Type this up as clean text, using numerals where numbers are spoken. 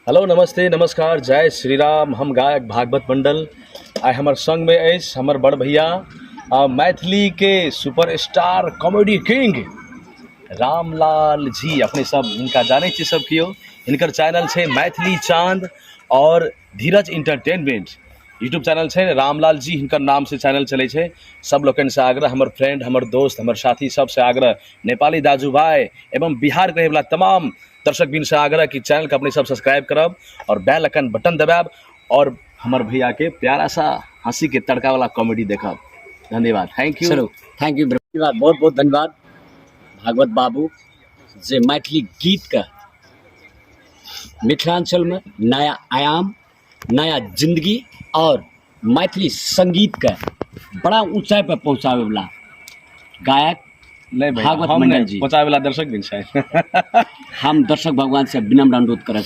Hello नमस्ते नमस्कार जय श्री राम। हम गायक भागवत मंडल आइ हमर संग में अछि हमर बड़ भैया मैथिली के superstar comedy king Ramlal ji. अपने सब इनका जाने छी सब कियो। इनकर चैनल है मैथिली चांद और धीरज इंटरटेनमेंट यूट्यूब चैनल है। रामलाल जी हिनकर नाम से चैनल चले छे। सब लोगन से आग्रह, हमर फ्रेंड, हमर दोस्त, हमर साथी सब से आग्रह, नेपाली दाजू भाई एवं बिहार के रहने वाला तमाम दर्शक बिन से आग्रह कि चैनल के अपने सब सब्सक्राइब करब और बेल आइकन बटन दबाब और हमर भैया के प्यारा सा हंसी के तड़का वाला कॉमेडी देखब। धन्यवाद, थैंक यू। चलो थैंक यू, धन्यवाद, बहुत बहुत धन्यवाद भागवत बाबू जे मैथिली गीत का मिथिलांचल में नया आयाम, नया जिंदगी और मैथिली संगीत का बड़ा ऊंचाई पर पहुंचावे वाला गायक नहीं भाई, भागवत हम मंडल नहीं जी। पहुंचावे वाला दर्शक बिन छै। हम दर्शक भगवान से विनम्र अनुरोध करे